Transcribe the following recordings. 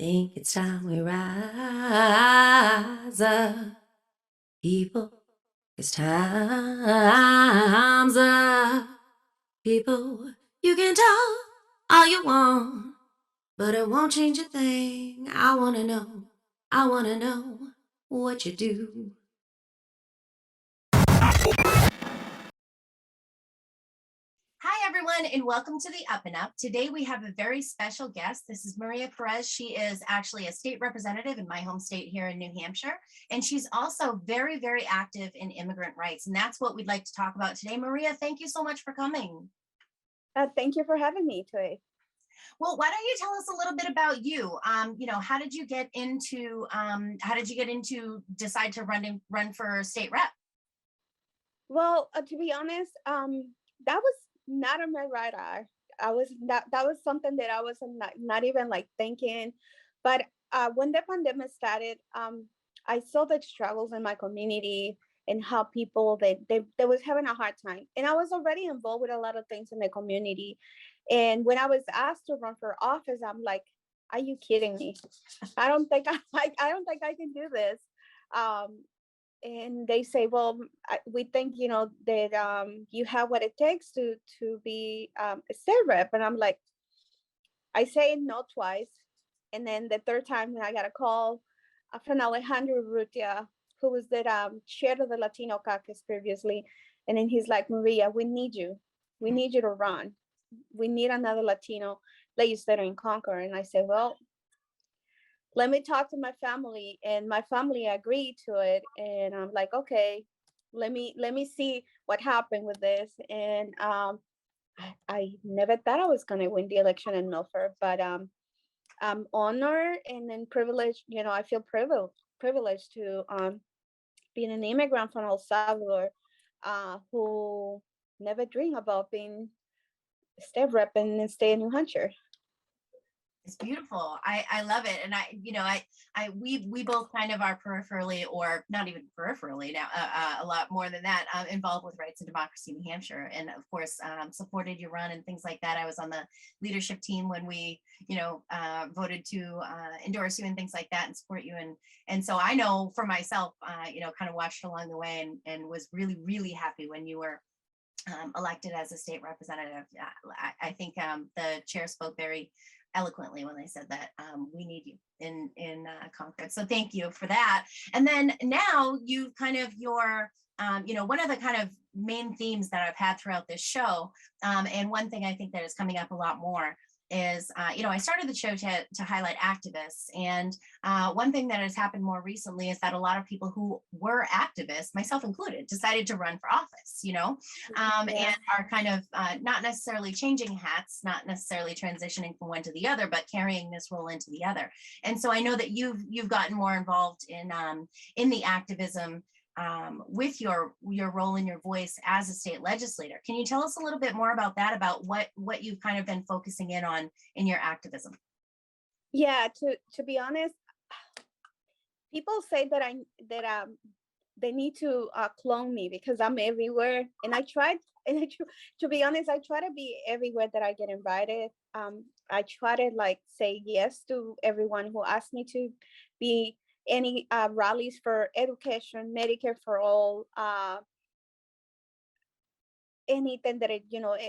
Think it's time we rise up, people. It's time's up, people. You can talk all you want, but it won't change a thing. I wanna know what you do. Hi, everyone, and welcome to the Up and Up. Today, we have a very special guest. This is Maria Perez. She is actually a state representative in my home state here in New Hampshire, and she's also very, very active in immigrant rights, and that's what we'd like to talk about today. Maria, thank you so much for coming. Thank you for having me today. Well, why don't you tell us a little bit about you? How did you get into decide to run for state rep? Well, to be honest, that was not on my radar. That was something that I was not even like thinking. But when the pandemic started, I saw the struggles in my community and how people they was having a hard time. And I was already involved with a lot of things in the community. And when I was asked to run for office, I'm like, are you kidding me? I don't think I don't think I can do this. Um, and they say, well, we think that you have what it takes to be a state rep. And I'm like, I say no twice, and then the third time when I got a call from Alejandro Rutia, who was the chair of the Latino caucus previously, and then he's like, Maria, we need you to run, we need another Latino legislator in Concord. And I said, well, let me talk to my family, and my family agreed to it. And I'm like, okay, let me see what happened with this. And I never thought I was going to win the election in Milford, but I'm honored and then privileged. I feel privileged to being an immigrant from El Salvador, who never dreamed about being state rep in the state of New Hampshire. It's beautiful. I love it. And we both kind of are peripherally, or not even peripherally now, a lot more than that, involved with Rights and Democracy New Hampshire. And of course, supported your run and things like that. I was on the leadership team when we, voted to endorse you and things like that and support you. And so I know for myself, kind of watched along the way and was really, really happy when you were elected as a state representative. I think the chair spoke very eloquently when they said that we need you in Concord. So thank you for that. And then now you kind of one of the kind of main themes that I've had throughout this show, and one thing I think that is coming up a lot more is, I started the show to highlight activists. And one thing that has happened more recently is that a lot of people who were activists, myself included, decided to run for office, and are kind of not necessarily changing hats, not necessarily transitioning from one to the other, but carrying this role into the other. And so I know that you've gotten more involved in the activism with your role and your voice as a state legislator. Can you tell us a little bit more about that, about what you've kind of been focusing in on in your activism? Yeah, to be honest, people say that they need to clone me because I'm everywhere, and I tried. And to be honest, I try to be everywhere that I get invited. I try to say yes to everyone who asks me to be any rallies for education, Medicare for all, anything that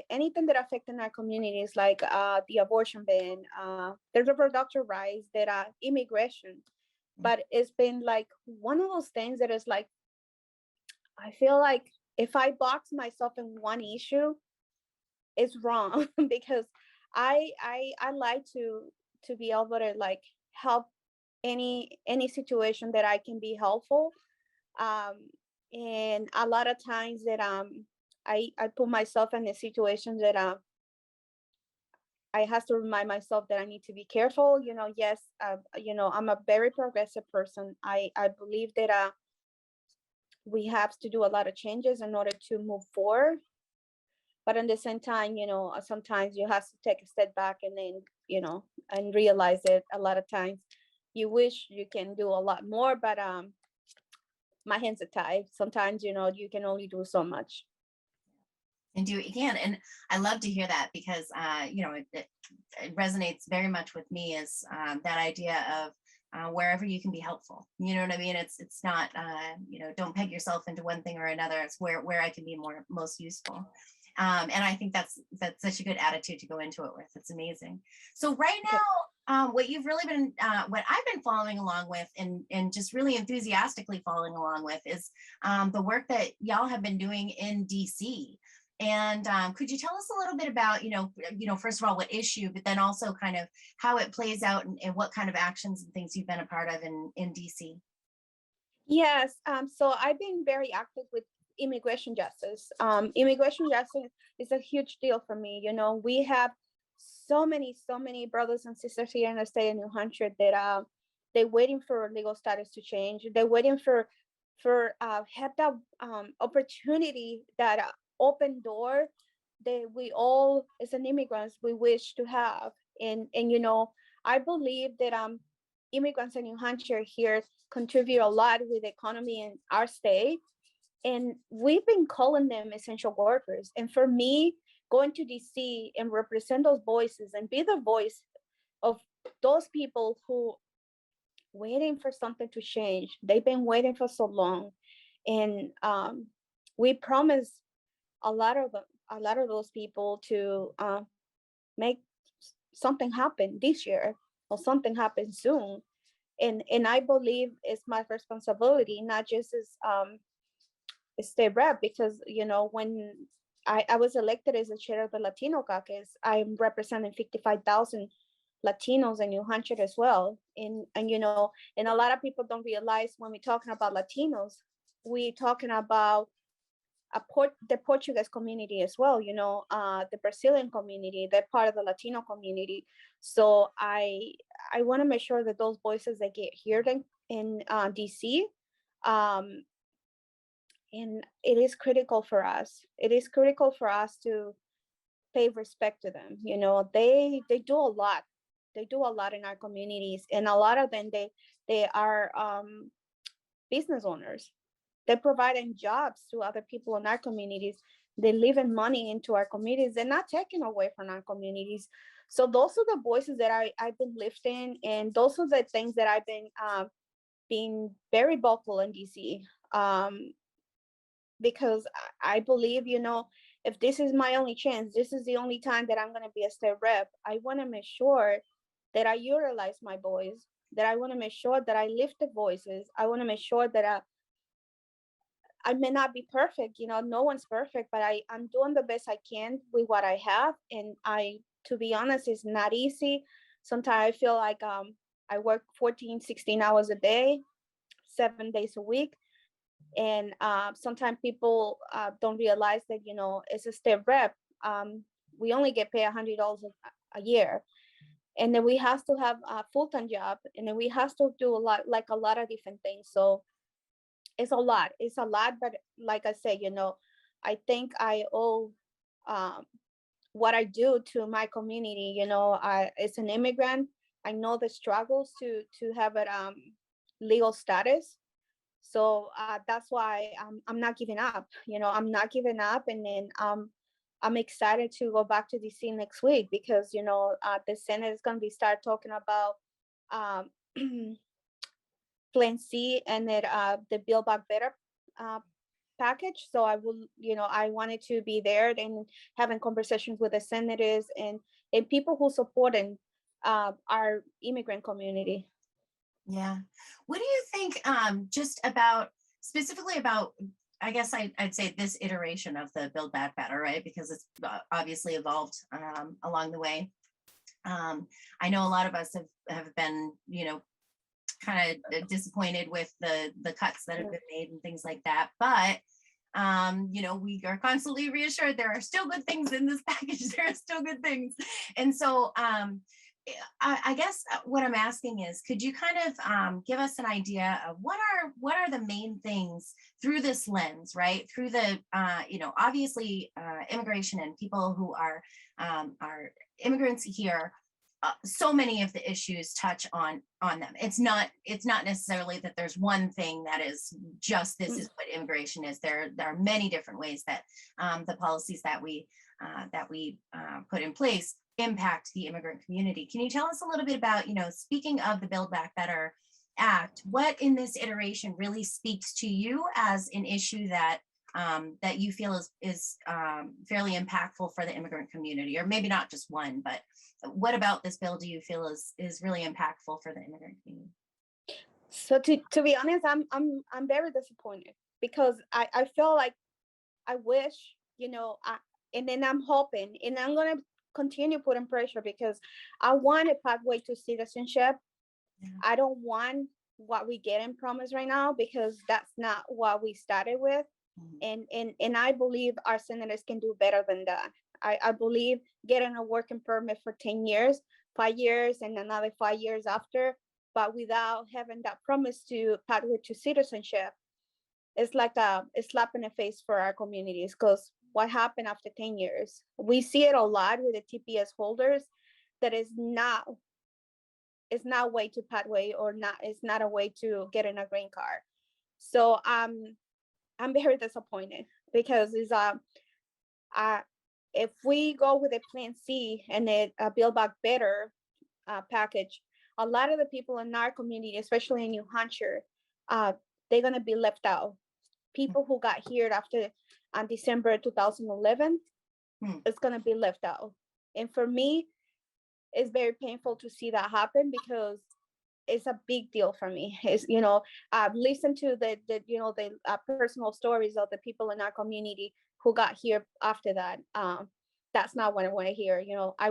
anything that affecting our communities, like the abortion ban, the reproductive rights, that immigration. But it's been like one of those things that is like, I feel like if I box myself in one issue, it's wrong because I like to be able to help any situation that I can be helpful. And a lot of times that I put myself in a situation that I have to remind myself that I need to be careful. Yes, I'm a very progressive person. I believe that we have to do a lot of changes in order to move forward. But at the same time, sometimes you have to take a step back and then, and realize that a lot of times you wish you can do a lot more, but my hands are tied. Sometimes, you can only do so much. and do what you can. And I love to hear that because, it resonates very much with me as that idea of wherever you can be helpful. You know what I mean? It's not, don't peg yourself into one thing or another. It's where I can be most useful. And I think that's such a good attitude to go into it with. It's amazing. So right now, what you've really been, what I've been following along with and just really enthusiastically following along with is the work that y'all have been doing in DC. And could you tell us a little bit about, first of all, what issue, but then also kind of how it plays out and what kind of actions and things you've been a part of in DC? Yes. So I've been very active with immigration justice. Immigration justice is a huge deal for me. We have so many brothers and sisters here in the state of New Hampshire that they're waiting for legal status to change. They're waiting for have that opportunity, that open door that we all as an immigrants we wish to have. And I believe that immigrants in New Hampshire here contribute a lot with the economy in our state, and we've been calling them essential workers. And for me, going to DC and represent those voices and be the voice of those people who waiting for something to change. They've been waiting for so long, and we promise a lot of those people to make something happen this year or something happen soon. And I believe it's my responsibility, not just as state rep, because when I was elected as the chair of the Latino caucus, I'm representing 55,000 Latinos in New Hampshire as well. And and a lot of people don't realize when we're talking about Latinos, we're talking about the Portuguese community as well, the Brazilian community, they're part of the Latino community. So I want to make sure that those voices that get heard in DC, and it is critical for us. It is critical for us to pay respect to them. They do a lot. They do a lot in our communities, and a lot of them they are business owners. They're providing jobs to other people in our communities. They're leaving money into our communities. They're not taking away from our communities. So those are the voices that I've been lifting, and those are the things that I've been being very vocal in DC, because I believe, if this is my only chance, this is the only time that I'm going to be a state rep, I want to make sure that I utilize my voice, that I want to make sure that I lift the voices. I want to make sure that I may not be perfect, no one's perfect, but I'm doing the best I can with what I have. And to be honest, it's not easy. Sometimes I feel like I work 14, 16 hours a day, 7 days a week. And sometimes people don't realize that, as a state rep, we only get paid $100 a year. And then we have to have a full-time job, and then we have to do a lot of different things. So it's a lot, but like I said, I think I owe what I do to my community. As an immigrant, I know the struggles to have it legal status. So that's why I'm not giving up. I'm not giving up, and then I'm excited to go back to DC next week because the Senate is going to start talking about Plan C and the Build Back Better package. So I will, I wanted to be there and having conversations with the senators and people who supporting our immigrant community. Yeah. What do you think just about specifically about, I guess I'd say this iteration of the Build Back Better, right? Because it's obviously evolved along the way. I know a lot of us have been, kind of disappointed with the cuts that have been made and things like that. But, we are constantly reassured there are still good things in this package. There are still good things. And so I guess what I'm asking is, could you kind of give us an idea of what are the main things through this lens, right? Through the, obviously immigration and people who are immigrants here so many of the issues touch on them. It's not necessarily that there's one thing that is just this is what immigration is. There are many different ways that the policies that we put in place impact the immigrant community. Can you tell us a little bit about, speaking of the Build Back Better Act, what in this iteration really speaks to you as an issue that that you feel is fairly impactful for the immigrant community, or maybe not just one, but what about this bill do you feel is really impactful for the immigrant community? So to be honest, I'm very disappointed because I feel like I wish, and then I'm hoping, and I'm gonna continue putting pressure because I want a pathway to citizenship. Yeah. I don't want what we get in promise right now because that's not what we started with. And I believe our senators can do better than that. I believe getting a working permit for 10 years, 5 years, and another 5 years after, but without having that promise to pathway to citizenship, it's like a slap in the face for our communities. Because what happened after 10 years? We see it a lot with the TPS holders that is not, it's not a way to pathway, or not, it's not a way to get in a green card. So I'm very disappointed because it's if we go with a plan C and a Build Back Better package, a lot of the people in our community, especially in New Hampshire, they're gonna be left out. People who got here after on December 2011, it's gonna be left out. And for me, it's very painful to see that happen because it's a big deal for me. It's, listen to the personal stories of the people in our community who got here after that. That's not what I want to hear. I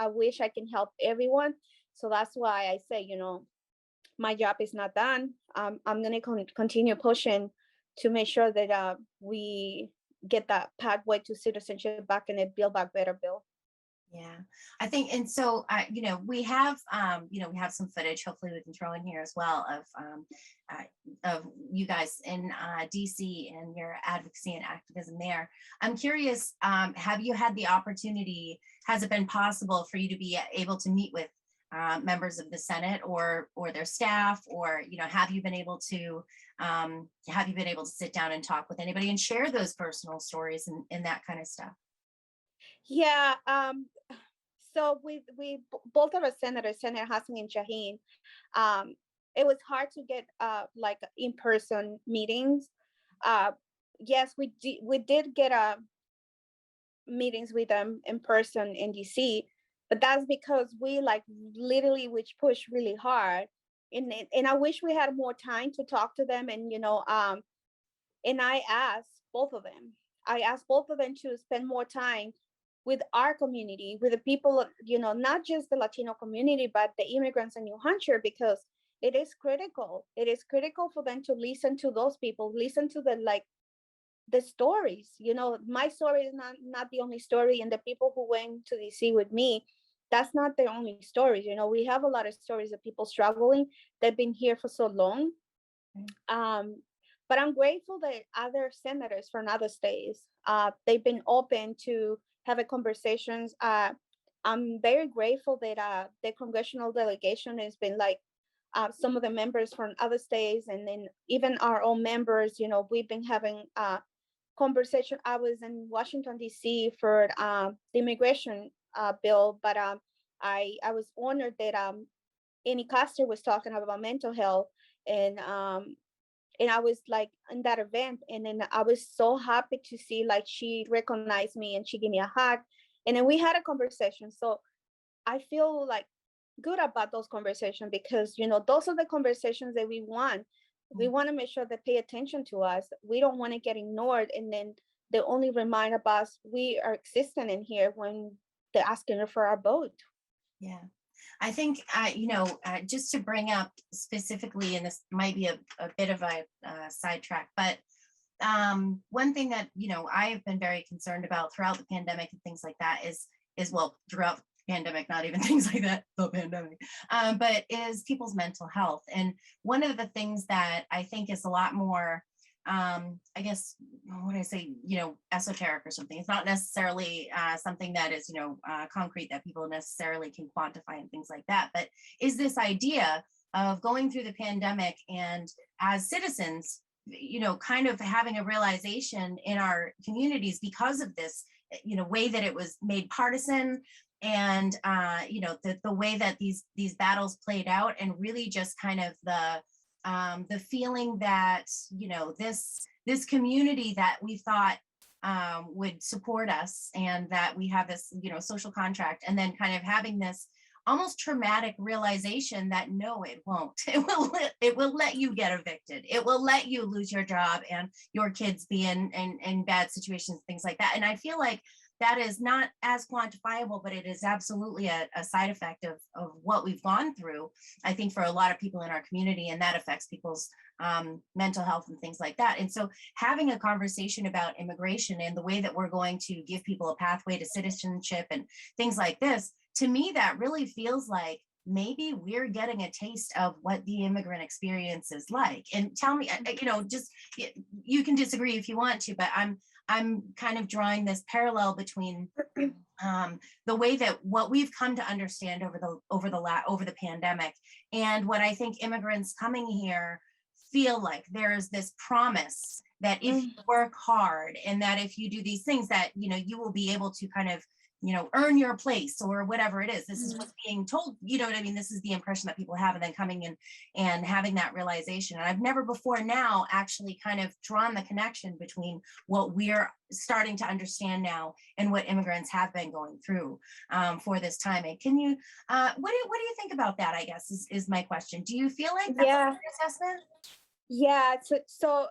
wish I can help everyone. So that's why I say, my job is not done. I'm going to continue pushing to make sure that we get that pathway to citizenship back in a Build Back Better bill. Yeah, I think, and so, we have some footage, hopefully we can throw in here as well, of you guys in DC and your advocacy and activism there. I'm curious, have you had the opportunity, has it been possible for you to be able to meet with members of the Senate or their staff, or, have you been able to sit down and talk with anybody and share those personal stories and that kind of stuff? Yeah. So we both of our senators, Senator Hassan and Shaheen, it was hard to get like in-person meetings. Yes, we did get meetings with them in person in DC, but that's because we which pushed really hard. And I wish we had more time to talk to them. And and I asked both of them to spend more time with our community, with the people, not just the Latino community, but the immigrants in New Hampshire, because it is critical. It is critical for them to listen to those people, listen to the stories. My story is not the only story, and the people who went to DC with me, that's not their only stories. We have a lot of stories of people struggling. They've been here for so long. But I'm grateful that other senators from other states, they've been open to have conversations. I'm very grateful that the congressional delegation has been some of the members from other states, and then even our own members. We've been having conversation. I was in Washington D.C. for the immigration bill, but I was honored that Amy Coster was talking about mental health, and I was in that event, and then I was so happy to see she recognized me and she gave me a hug, and then we had a conversation. So I feel good about those conversations because those are the conversations that we want. We want to make sure they pay attention to us. We don't want to get ignored, and then they only remind of us we are existing in here when they're asking for our vote. Yeah. I think, just to bring up specifically, and this might be a bit of a sidetrack, but one thing that, I have been very concerned about throughout the pandemic and things like that is throughout the pandemic, not even things like that, the pandemic, but is people's mental health. And one of the things that I think is a lot more I guess, what do I say, esoteric or something. It's not necessarily something that is, concrete that people necessarily can quantify and things like that. But is this idea of going through the pandemic and as citizens, kind of having a realization in our communities because of this, way that it was made partisan, and the way that these battles played out, and really just kind of the feeling that this community that we thought would support us, and that we have this social contract, and then kind of having this almost traumatic realization that no, it won't. It will let you get evicted. It will let you lose your job and your kids be in bad situations, things like that. And I feel like that is not as quantifiable, but it is absolutely a side effect of what we've gone through, I think, for a lot of people in our community, and that affects people's mental health and things like that. And so having a conversation about immigration and the way that we're going to give people a pathway to citizenship and things like this, to me, that really feels like maybe we're getting a taste of what the immigrant experience is like. And tell me, just, you can disagree if you want to, but I'm kind of drawing this parallel between the way that what we've come to understand over the pandemic, and what I think immigrants coming here feel like. There's this promise that if you work hard, and that if you do these things, that you will be able to kind of earn your place, or whatever it is. This is what's being told, what I mean? This is the impression that people have, and then coming in and having that realization. And I've never before now actually kind of drawn the connection between what we're starting to understand now and what immigrants have been going through for this time. And can you, what do you think about that, I guess, is my question. Do you feel like that's a fair assessment? Yeah. So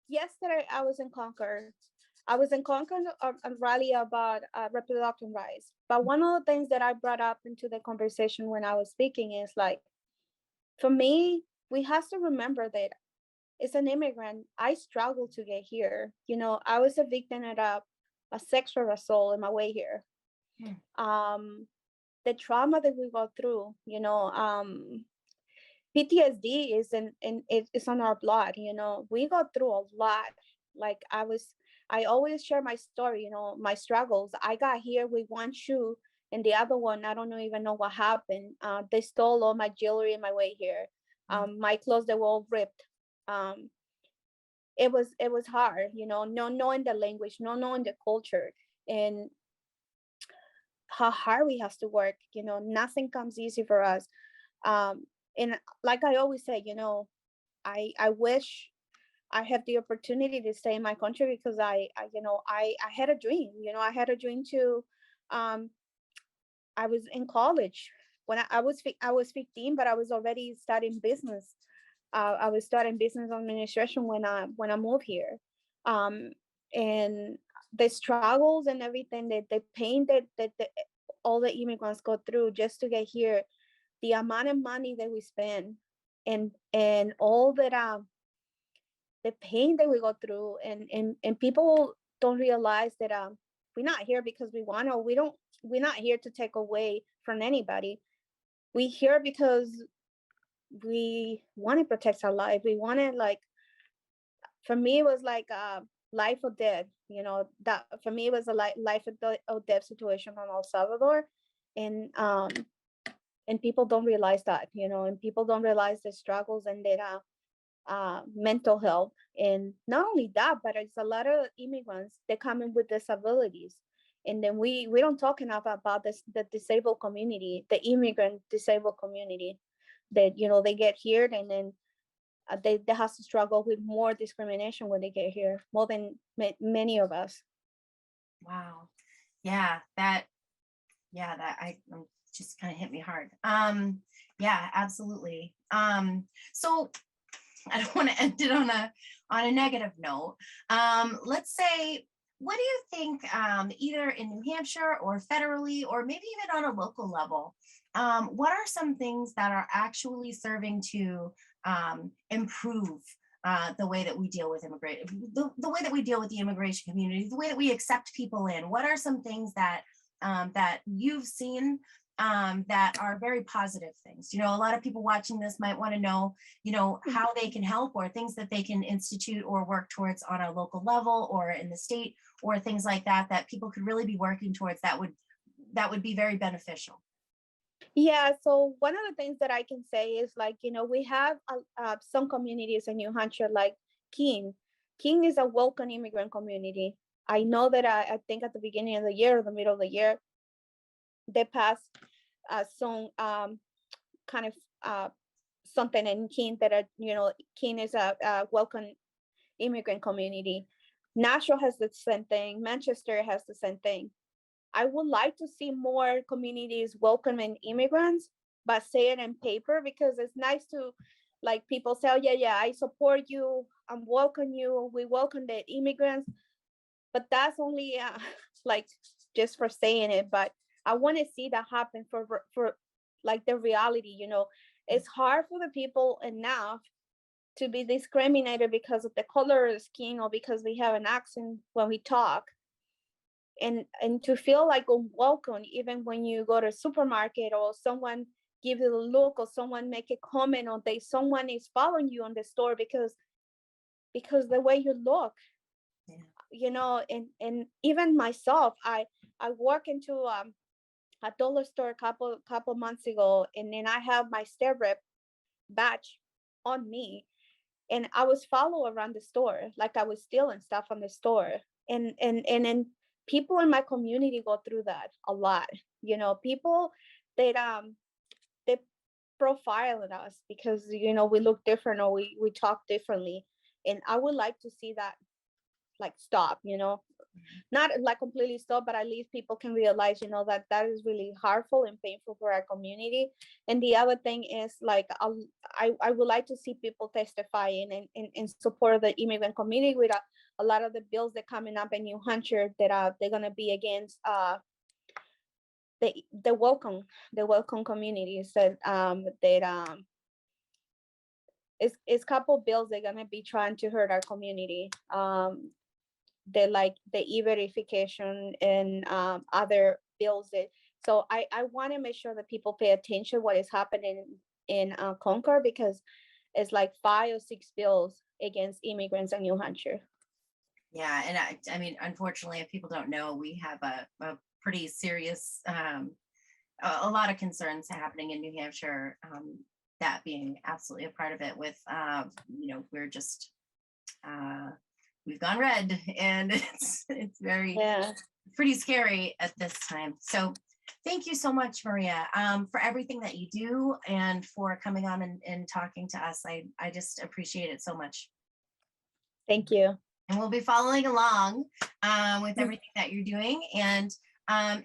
yesterday I was in Concord. I was in Concord, a rally about reproductive rights. But one of the things that I brought up into the conversation when I was speaking is like, for me, we have to remember that as an immigrant, I struggled to get here. I was a victim of a sexual assault on my way here. The trauma that we go through, PTSD is on our blood. We go through a lot. Like I always share my story, my struggles. I got here with one shoe, and the other one, I don't even know what happened. They stole all my jewelry on my way here. My clothes, they were all ripped. It was hard, no knowing the language, no knowing the culture, and how hard we have to work. Nothing comes easy for us. And like I always say, I wish I have the opportunity to stay in my country, because I had a dream. I had a dream to. I was in college when I was 15, but I was already studying business. I was studying business administration when I moved here, and the struggles and everything, the pain that all the immigrants go through just to get here, the amount of money that we spend, and all that. The pain that we go through, and people don't realize that we're not here because we want to. We're not here to take away from anybody. We're here because we want to protect our life. We want to, like, for me it was like life or death. That for me it was a life or death situation on El Salvador, and people don't realize that. And people don't realize the struggles and that. Mental health. And not only that, but it's a lot of immigrants that come in with disabilities, and then we don't talk enough about this, the disabled community, the immigrant disabled community, that they get here, and then they have to struggle with more discrimination when they get here, more than many of us. Wow. That just kind of hit me hard. Yeah, absolutely. So I don't want to end it on a negative note. Let's say, what do you think, either in New Hampshire or federally, or maybe even on a local level, what are some things that are actually serving to improve the way that we deal with the way that we deal with the immigration community, the way that we accept people in? What are some things that that you've seen that are very positive things. A lot of people watching this might want to know, how they can help, or things that they can institute or work towards on a local level or in the state, or things like that, that people could really be working towards that would be very beneficial. Yeah, so one of the things that I can say is, like, we have some communities in New Hampshire, like Keene. Keene is a welcome immigrant community. I know that I think at the beginning of the year or the middle of the year, they passed some kind of something in Keene that Keene is a welcome immigrant community. Nashville has the same thing. Manchester has the same thing. I would like to see more communities welcoming immigrants, but say it in paper, because it's nice to, like, people say, oh, yeah, I support you, I'm welcome you, we welcome the immigrants. But that's only like just for saying it. But I want to see that happen for like the reality. It's hard for the people enough to be discriminated because of the color of the skin, or because we have an accent when we talk, and to feel like unwelcome even when you go to a supermarket, or someone gives you a look, or someone make a comment, or someone is following you on the store because the way you look. Yeah. And even myself, I walk into a dollar store a couple months ago, and then I have my step rep badge on me, and I was followed around the store like I was stealing stuff from the store. And people in my community go through that a lot. People that they profile us because we look different, or we talk differently. And I would like to see that, like, stop, not like completely stop, but at least people can realize, that is really harmful and painful for our community. And the other thing is, like, I would like to see people testifying in support of the immigrant community with a lot of the bills that coming up in New Hampshire that they're gonna be against the welcome communities that it's couple bills they're gonna be trying to hurt our community. Like the e-verification and other bills. So I want to make sure that people pay attention what is happening in Concord, because it's like 5 or 6 bills against immigrants in New Hampshire. Yeah, and I mean, unfortunately, if people don't know, we have a pretty serious, a lot of concerns happening in New Hampshire, that being absolutely a part of it with, we're just, we've gone red, and it's very pretty scary at this time. So thank you so much, Maria, for everything that you do and for coming on and talking to us. I just appreciate it so much. Thank you. And we'll be following along with everything that you're doing. And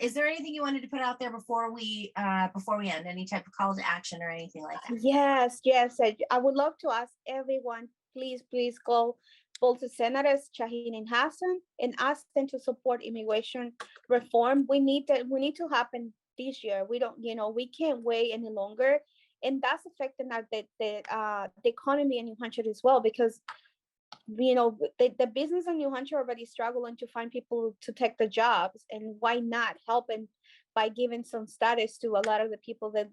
is there anything you wanted to put out there before we end? Any type of call to action or anything like that? Yes. I would love to ask everyone, please call both the Senators Shaheen and Hassan and ask them to support immigration reform. We need to happen this year. We don't, we can't wait any longer, and that's affecting the economy in New Hampshire as well, because the business in New Hampshire already struggling to find people to take the jobs, and why not help them by giving some status to a lot of the people that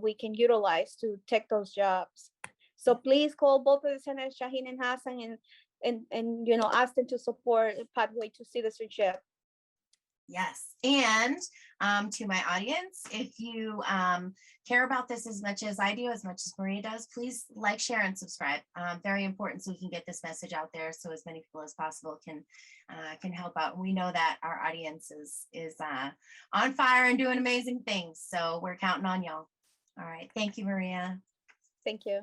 we can utilize to take those jobs. So please call both of the Senators Shaheen and Hassan and ask them to support Pathway to Citizenship. Yes. And to my audience, if you care about this as much as I do, as much as Maria does, please like, share, and subscribe. Very important, so we can get this message out there, so as many people as possible can help out. We know that our audience is on fire and doing amazing things, so we're counting on y'all. All right. Thank you, Maria. Thank you.